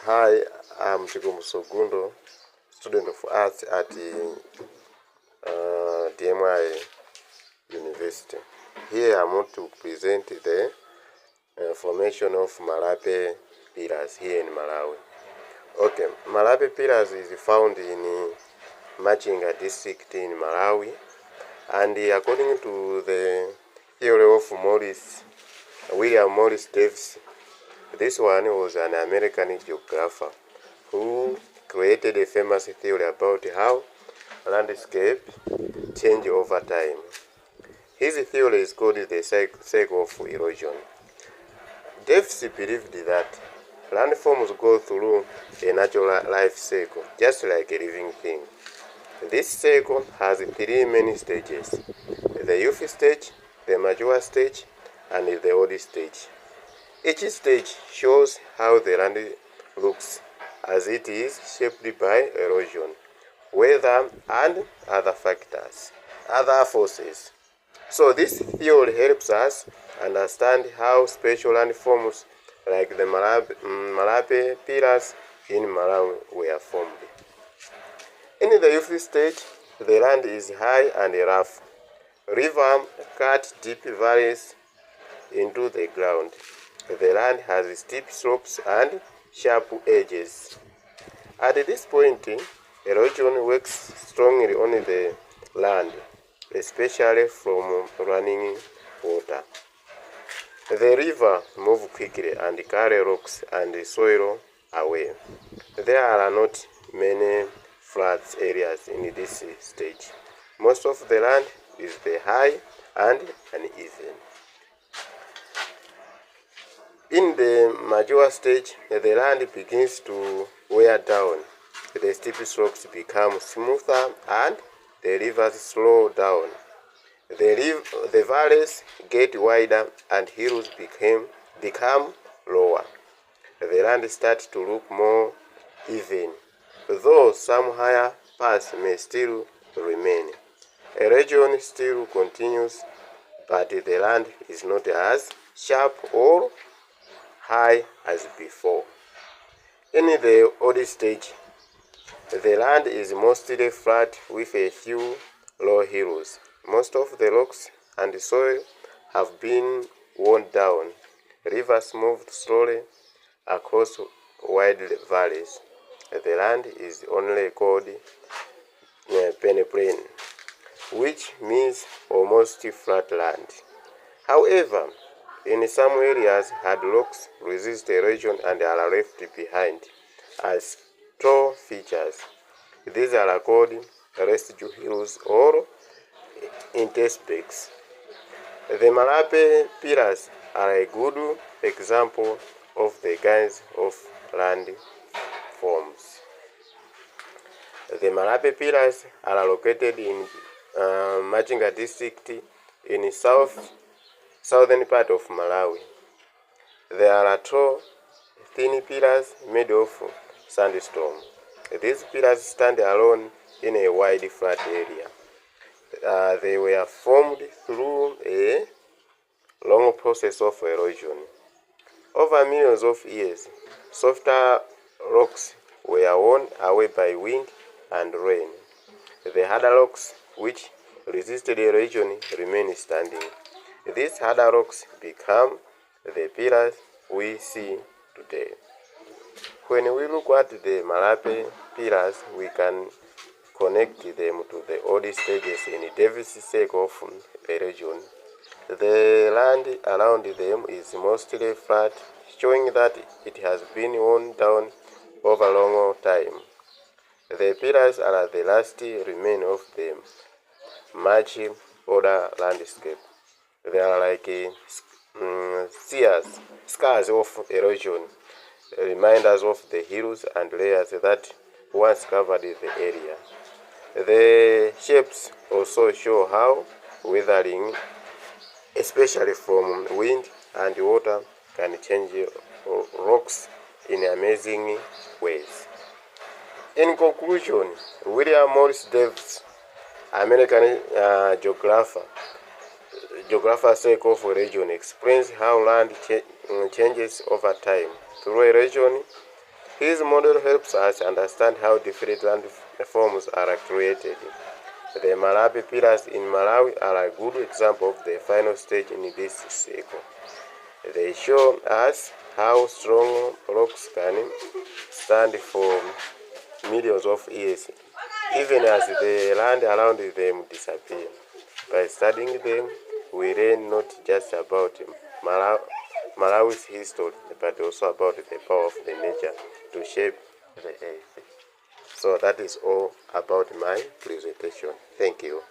Hi, I'm Chigum Sogundo, student of arts at DMI University. Here I'm going to present the formation of Malape pillars here in Malawi. Okay, Malape pillars is found in Machinga district in Malawi, and according to the theory of William Morris Davis, this one was an American geographer who created a famous theory about how landscape change over time. His theory is called the cycle of erosion. Davis believed that landforms go through a natural life cycle, just like a living thing. This cycle has three main stages: the youth stage, the mature stage, and the old stage. Each stage shows how the land looks as it is shaped by erosion, weather, and other forces. So this theory helps us understand how special landforms like the Malape pillars in Malawi were formed. In the youth stage, the land is high and rough. Rivers cut deep valleys into the ground. The land has steep slopes and sharp edges. At this point, erosion works strongly on the land, especially from running water. The river moves quickly and carry rocks and soil away. There are not many flat areas in this stage. Most of the land is high and uneven. In the mature stage, the land begins to wear down. The steep slopes become smoother and the rivers slow down. The valleys get wider and hills become lower. The land starts to look more even, though some higher parts may still remain. Erosion still continues, but the land is not as sharp or high as before. In the old stage, the land is mostly flat with a few low hills. Most of the rocks and soil have been worn down. Rivers moved slowly across wide valleys. The land is only called peneplain, which means almost flat land. However, in some areas, hard rocks resist erosion and are left behind as tall features. These are called residue hills or interspecs. The Malape pillars are a good example of the kinds of land forms. The Malape pillars are located in Machinga district in southern part of Malawi. There are tall, thin pillars made of sandstone. These pillars stand alone in a wide flat area. They were formed through a long process of erosion. Over millions of years, softer rocks were worn away by wind and rain. The harder rocks, which resisted erosion, remain standing. These harder rocks become the pillars we see today. When we look at the Malape pillars, we can connect them to the old stages in Davis' cycle of erosion. The land around them is mostly flat, showing that it has been worn down over a long time. The pillars are the last remain of the much older landscape. They are like scars of erosion, reminders of the hills and layers that once covered the area. The shapes also show how weathering, especially from wind and water, can change rocks in amazing ways. In conclusion, William Morris Davis, American geographer cycle of erosion, explains how land changes over time. Through erosion, His model helps us understand how different land forms are created. The Malawi pillars in Malawi are a good example of the final stage in this cycle. They show us how strong rocks can stand for millions of years, even as the land around them disappear. By studying them, we learn not just about Malawi's history, but also about the power of the nature to shape the earth. So that is all about my presentation. Thank you.